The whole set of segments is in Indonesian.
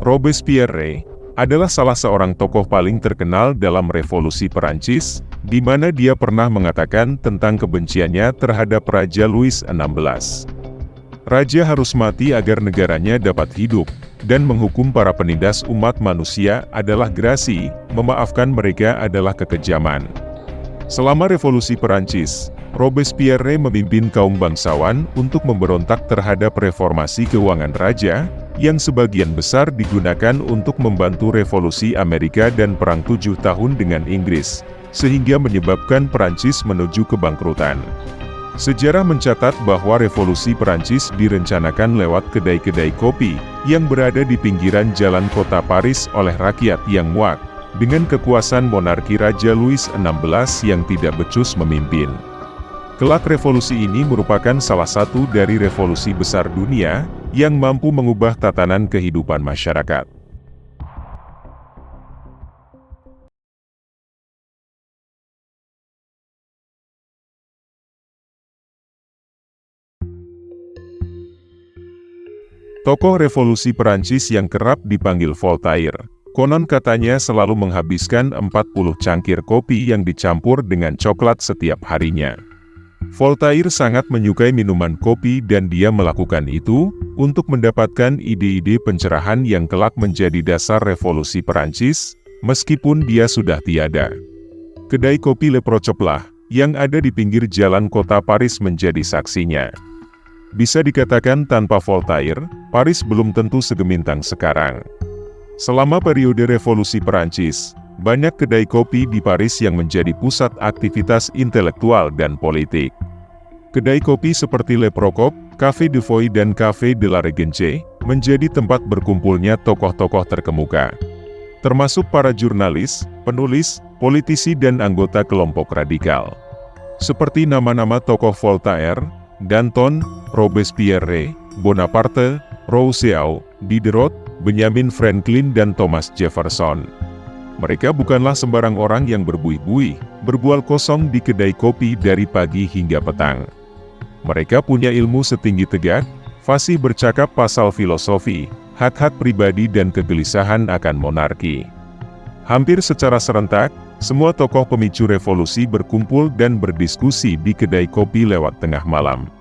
Robespierre adalah salah seorang tokoh paling terkenal dalam revolusi Perancis, di mana dia pernah mengatakan tentang kebenciannya terhadap Raja Louis XVI. Raja harus mati agar negaranya dapat hidup, dan menghukum para penindas umat manusia adalah grasi, memaafkan mereka adalah kekejaman. Selama revolusi Perancis, Robespierre memimpin kaum bangsawan untuk memberontak terhadap reformasi keuangan raja, yang sebagian besar digunakan untuk membantu revolusi Amerika dan Perang 7 tahun dengan Inggris, sehingga menyebabkan Perancis menuju kebangkrutan. Sejarah mencatat bahwa revolusi Perancis direncanakan lewat kedai-kedai kopi, yang berada di pinggiran jalan kota Paris oleh rakyat yang muak, dengan kekuasaan monarki Raja Louis XVI yang tidak becus memimpin. Kelak revolusi ini merupakan salah satu dari revolusi besar dunia, yang mampu mengubah tatanan kehidupan masyarakat. Tokoh revolusi Perancis yang kerap dipanggil Voltaire, konon katanya selalu menghabiskan 40 cangkir kopi yang dicampur dengan coklat setiap harinya. Voltaire sangat menyukai minuman kopi dan dia melakukan itu untuk mendapatkan ide-ide pencerahan yang kelak menjadi dasar revolusi Perancis, meskipun dia sudah tiada. Kedai kopi Le Procoplah, yang ada di pinggir jalan kota Paris menjadi saksinya. Bisa dikatakan tanpa Voltaire, Paris belum tentu segemintang sekarang. Selama periode revolusi Perancis, banyak kedai kopi di Paris yang menjadi pusat aktivitas intelektual dan politik. Kedai kopi seperti Le Procop, Café de Foy dan Café de la Régence menjadi tempat berkumpulnya tokoh-tokoh terkemuka, termasuk para jurnalis, penulis, politisi dan anggota kelompok radikal. Seperti nama-nama tokoh Voltaire, Danton, Robespierre, Bonaparte, Rousseau, Diderot, Benjamin Franklin dan Thomas Jefferson. Mereka bukanlah sembarang orang yang berbuih-buih, berbual kosong di kedai kopi dari pagi hingga petang. Mereka punya ilmu setinggi tegak, fasih bercakap pasal filosofi, hak-hak pribadi dan kegelisahan akan monarki. Hampir secara serentak, semua tokoh pemicu revolusi berkumpul dan berdiskusi di kedai kopi lewat tengah malam.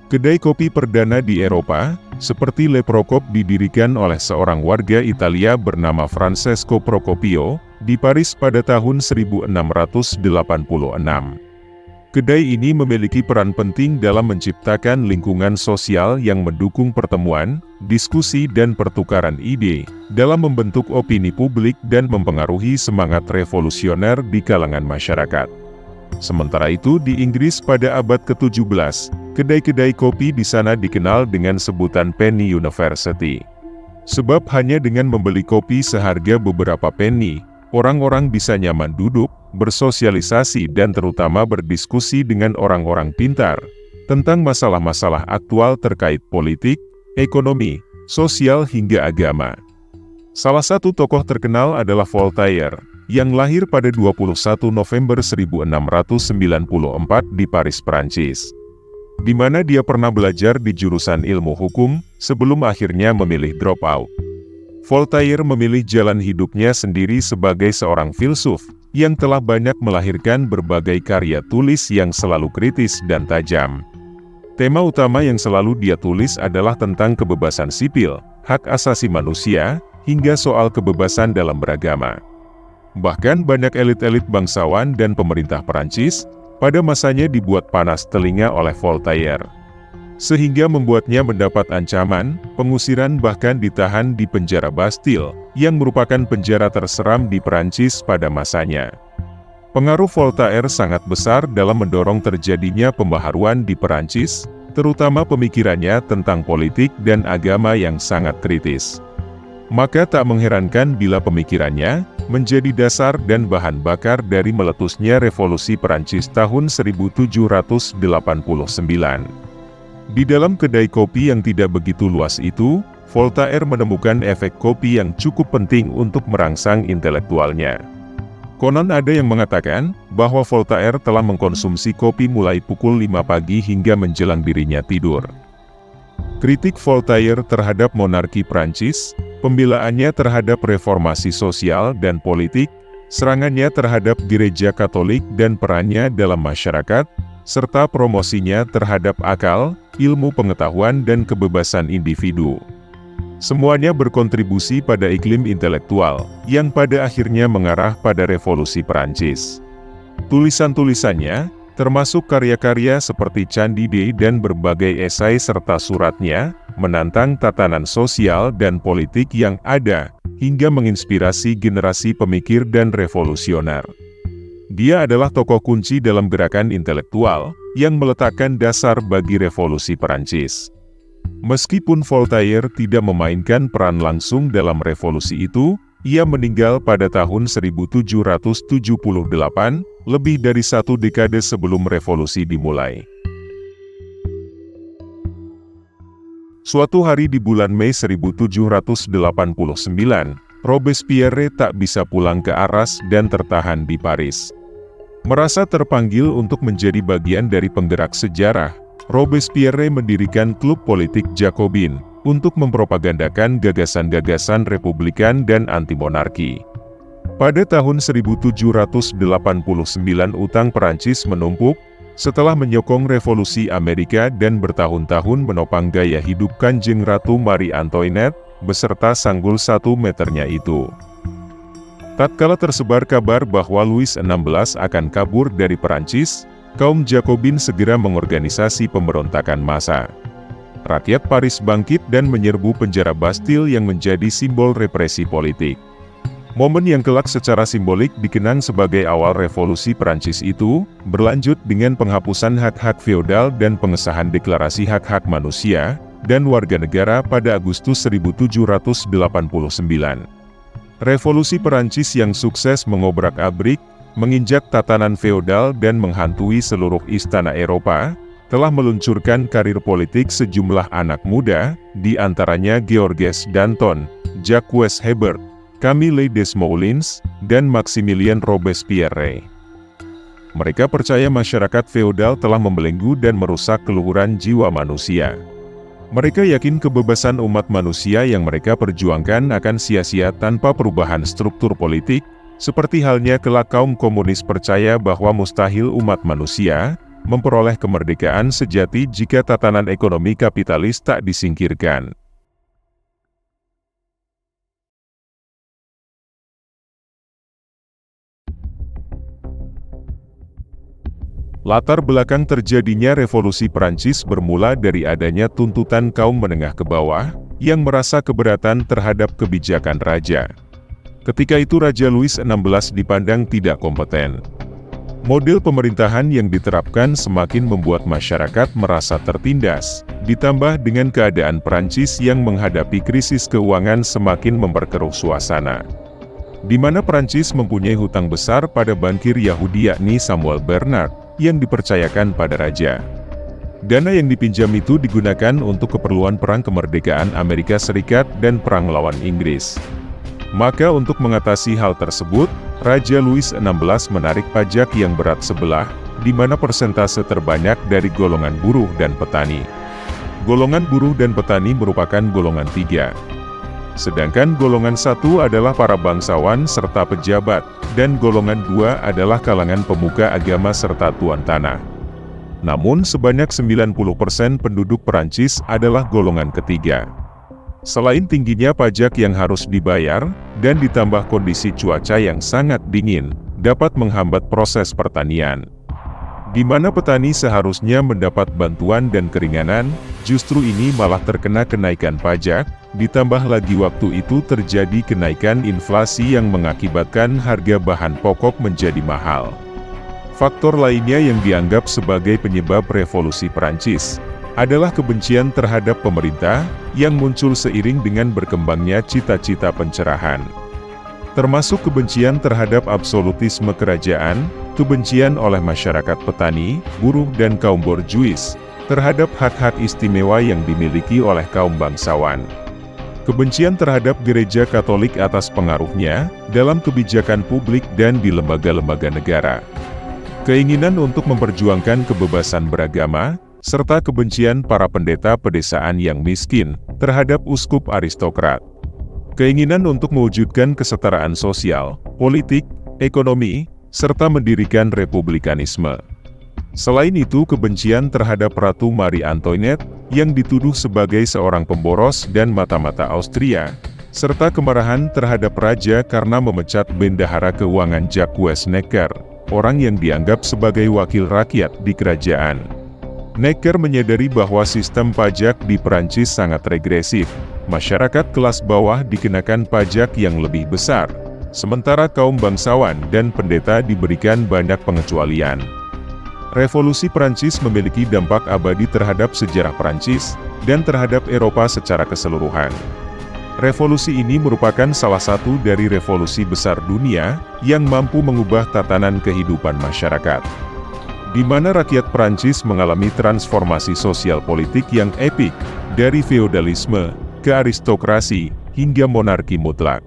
Kedai kopi perdana di Eropa, seperti Le Procop didirikan oleh seorang warga Italia bernama Francesco Procopio, di Paris pada tahun 1686. Kedai ini memiliki peran penting dalam menciptakan lingkungan sosial yang mendukung pertemuan, diskusi dan pertukaran ide, dalam membentuk opini publik dan mempengaruhi semangat revolusioner di kalangan masyarakat. Sementara itu di Inggris pada abad ke-17, kedai-kedai kopi di sana dikenal dengan sebutan Penny University. Sebab hanya dengan membeli kopi seharga beberapa penny, orang-orang bisa nyaman duduk, bersosialisasi dan terutama berdiskusi dengan orang-orang pintar, tentang masalah-masalah aktual terkait politik, ekonomi, sosial hingga agama. Salah satu tokoh terkenal adalah Voltaire, yang lahir pada 21 November 1694 di Paris, Prancis, di mana dia pernah belajar di jurusan ilmu hukum, sebelum akhirnya memilih drop out. Voltaire memilih jalan hidupnya sendiri sebagai seorang filsuf, yang telah banyak melahirkan berbagai karya tulis yang selalu kritis dan tajam. Tema utama yang selalu dia tulis adalah tentang kebebasan sipil, hak asasi manusia, hingga soal kebebasan dalam beragama. Bahkan banyak elit-elit bangsawan dan pemerintah Perancis, pada masanya dibuat panas telinga oleh Voltaire. Sehingga membuatnya mendapat ancaman, pengusiran bahkan ditahan di penjara Bastille, yang merupakan penjara terseram di Perancis pada masanya. Pengaruh Voltaire sangat besar dalam mendorong terjadinya pembaharuan di Perancis, terutama pemikirannya tentang politik dan agama yang sangat kritis. Maka tak mengherankan bila pemikirannya menjadi dasar dan bahan bakar dari meletusnya revolusi Perancis tahun 1789. Di dalam kedai kopi yang tidak begitu luas itu, Voltaire menemukan efek kopi yang cukup penting untuk merangsang intelektualnya. Konon ada yang mengatakan bahwa Voltaire telah mengkonsumsi kopi mulai pukul 5 pagi hingga menjelang dirinya tidur. Kritik Voltaire terhadap monarki Prancis, pembelaannya terhadap reformasi sosial dan politik, serangannya terhadap gereja Katolik dan perannya dalam masyarakat, serta promosinya terhadap akal, ilmu pengetahuan dan kebebasan individu. Semuanya berkontribusi pada iklim intelektual, yang pada akhirnya mengarah pada revolusi Perancis. Tulisan-tulisannya, termasuk karya-karya seperti Candide dan berbagai esai serta suratnya, menantang tatanan sosial dan politik yang ada, hingga menginspirasi generasi pemikir dan revolusioner. Dia adalah tokoh kunci dalam gerakan intelektual, yang meletakkan dasar bagi revolusi Perancis. Meskipun Voltaire tidak memainkan peran langsung dalam revolusi itu, ia meninggal pada tahun 1778, lebih dari satu dekade sebelum revolusi dimulai. Suatu hari di bulan Mei 1789, Robespierre tak bisa pulang ke Arras dan tertahan di Paris. Merasa terpanggil untuk menjadi bagian dari penggerak sejarah, Robespierre mendirikan klub politik Jacobin untuk mempropagandakan gagasan-gagasan republikan dan anti-monarki. Pada tahun 1789 utang Perancis menumpuk, setelah menyokong revolusi Amerika dan bertahun-tahun menopang gaya hidup Kanjeng Ratu Marie Antoinette, beserta sanggul 1 meternya itu. Tatkala tersebar kabar bahwa Louis XVI akan kabur dari Perancis, kaum Jacobin segera mengorganisasi pemberontakan massa. Rakyat Paris bangkit dan menyerbu penjara Bastille yang menjadi simbol represi politik. Momen yang kelak secara simbolik dikenang sebagai awal revolusi Perancis itu, berlanjut dengan penghapusan hak-hak feodal dan pengesahan deklarasi hak-hak manusia dan warga negara pada Agustus 1789. Revolusi Perancis yang sukses mengobrak-abrik, menginjak tatanan feodal dan menghantui seluruh istana Eropa, telah meluncurkan karir politik sejumlah anak muda, di antaranya Georges Danton, Jacques Hebert, Camille Desmoulins, dan Maximilien Robespierre. Mereka percaya masyarakat feodal telah membelenggu dan merusak keluhuran jiwa manusia. Mereka yakin kebebasan umat manusia yang mereka perjuangkan akan sia-sia tanpa perubahan struktur politik, seperti halnya kelak kaum komunis percaya bahwa mustahil umat manusia memperoleh kemerdekaan sejati jika tatanan ekonomi kapitalis tak disingkirkan. Latar belakang terjadinya revolusi Perancis bermula dari adanya tuntutan kaum menengah ke bawah, yang merasa keberatan terhadap kebijakan raja. Ketika itu Raja Louis XVI dipandang tidak kompeten. Model pemerintahan yang diterapkan semakin membuat masyarakat merasa tertindas, ditambah dengan keadaan Perancis yang menghadapi krisis keuangan semakin memperkeruh suasana. Di mana Perancis mempunyai hutang besar pada bankir Yahudi yakni Samuel Bernard, yang dipercayakan pada raja. Dana yang dipinjam itu digunakan untuk keperluan perang kemerdekaan Amerika Serikat dan perang lawan Inggris. Maka untuk mengatasi hal tersebut, Raja Louis XVI menarik pajak yang berat sebelah, di mana persentase terbanyak dari golongan buruh dan petani. Golongan buruh dan petani merupakan golongan 3. Sedangkan golongan 1 adalah para bangsawan serta pejabat, dan golongan 2 adalah kalangan pemuka agama serta tuan tanah. Namun sebanyak 90% penduduk Perancis adalah golongan ketiga. Selain tingginya pajak yang harus dibayar, dan ditambah kondisi cuaca yang sangat dingin, dapat menghambat proses pertanian. Di mana petani seharusnya mendapat bantuan dan keringanan, justru ini malah terkena kenaikan pajak, ditambah lagi waktu itu terjadi kenaikan inflasi yang mengakibatkan harga bahan pokok menjadi mahal. Faktor lainnya yang dianggap sebagai penyebab revolusi Perancis adalah kebencian terhadap pemerintah yang muncul seiring dengan berkembangnya cita-cita pencerahan. Termasuk kebencian terhadap absolutisme kerajaan, kebencian oleh masyarakat petani, buruh dan kaum borjuis terhadap hak-hak istimewa yang dimiliki oleh kaum bangsawan. Kebencian terhadap gereja Katolik atas pengaruhnya dalam kebijakan publik dan di lembaga-lembaga negara. Keinginan untuk memperjuangkan kebebasan beragama, serta kebencian para pendeta pedesaan yang miskin terhadap uskup aristokrat. Keinginan untuk mewujudkan kesetaraan sosial, politik, ekonomi, serta mendirikan republikanisme. Selain itu, kebencian terhadap Ratu Marie Antoinette yang dituduh sebagai seorang pemboros dan mata-mata Austria, serta kemarahan terhadap raja karena memecat bendahara keuangan Jacques Necker, orang yang dianggap sebagai wakil rakyat di kerajaan. Necker menyadari bahwa sistem pajak di Perancis sangat regresif. Masyarakat kelas bawah dikenakan pajak yang lebih besar, sementara kaum bangsawan dan pendeta diberikan banyak pengecualian. Revolusi Perancis memiliki dampak abadi terhadap sejarah Perancis dan terhadap Eropa secara keseluruhan. Revolusi ini merupakan salah satu dari revolusi besar dunia yang mampu mengubah tatanan kehidupan masyarakat, di mana rakyat Perancis mengalami transformasi sosial politik yang epik, dari feodalisme ke aristokrasi hingga monarki mutlak.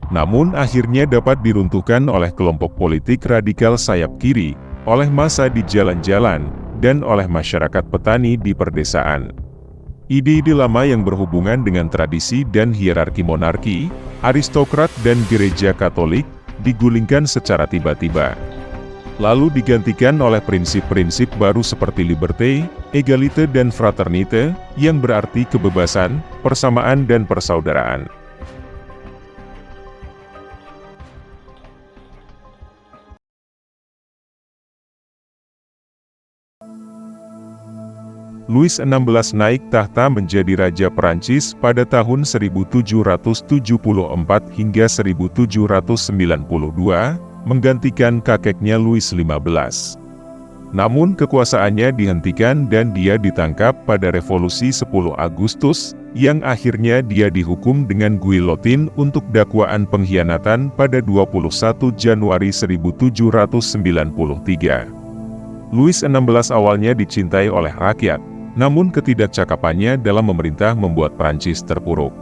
Namun akhirnya dapat diruntuhkan oleh kelompok politik radikal sayap kiri, oleh massa di jalan-jalan, dan oleh masyarakat petani di perdesaan. Ide-ide lama yang berhubungan dengan tradisi dan hierarki monarki, aristokrat dan gereja Katolik, digulingkan secara tiba-tiba. Lalu digantikan oleh prinsip-prinsip baru seperti liberté, égalité dan fraternité, yang berarti kebebasan, persamaan dan persaudaraan. Louis XVI naik tahta menjadi Raja Perancis pada tahun 1774 hingga 1792, menggantikan kakeknya Louis XV. Namun kekuasaannya dihentikan dan dia ditangkap pada Revolusi 10 Agustus, yang akhirnya dia dihukum dengan guillotine untuk dakwaan pengkhianatan pada 21 Januari 1793. Louis XVI awalnya dicintai oleh rakyat, namun ketidakcakapannya dalam memerintah membuat Prancis terpuruk,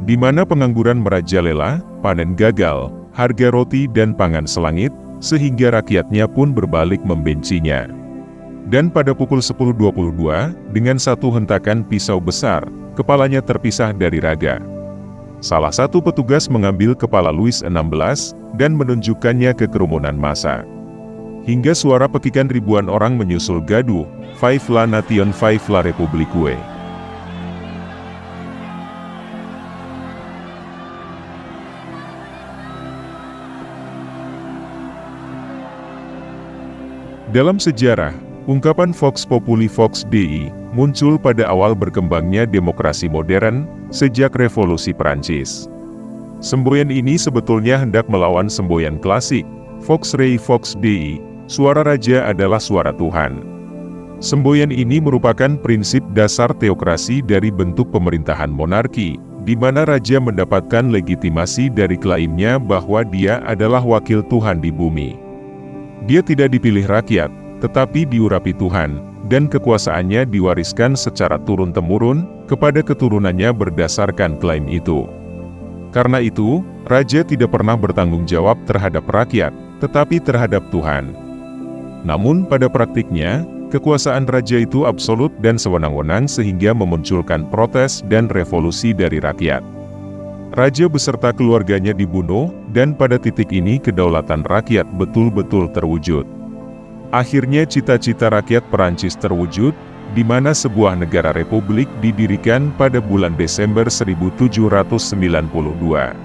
di mana pengangguran merajalela, panen gagal, harga roti dan pangan selangit, sehingga rakyatnya pun berbalik membencinya. Dan pada pukul 10.22, dengan satu hentakan pisau besar, kepalanya terpisah dari raga. Salah satu petugas mengambil kepala Louis XVI, dan menunjukkannya ke kerumunan massa. Hingga suara pekikan ribuan orang menyusul gaduh, "Vive la nation, vive la république." Dalam sejarah, ungkapan Vox Populi Vox Dei muncul pada awal berkembangnya demokrasi modern sejak Revolusi Perancis. Semboyan ini sebetulnya hendak melawan semboyan klasik, Vox Rei Vox Dei, suara raja adalah suara Tuhan. Semboyan ini merupakan prinsip dasar teokrasi dari bentuk pemerintahan monarki, di mana raja mendapatkan legitimasi dari klaimnya bahwa dia adalah wakil Tuhan di bumi. Dia tidak dipilih rakyat, tetapi diurapi Tuhan, dan kekuasaannya diwariskan secara turun-temurun kepada keturunannya berdasarkan klaim itu. Karena itu, raja tidak pernah bertanggung jawab terhadap rakyat, tetapi terhadap Tuhan. Namun pada praktiknya, kekuasaan raja itu absolut dan sewenang-wenang sehingga memunculkan protes dan revolusi dari rakyat. Raja beserta keluarganya dibunuh, dan pada titik ini kedaulatan rakyat betul-betul terwujud. Akhirnya cita-cita rakyat Perancis terwujud, di mana sebuah negara republik didirikan pada bulan Desember 1792.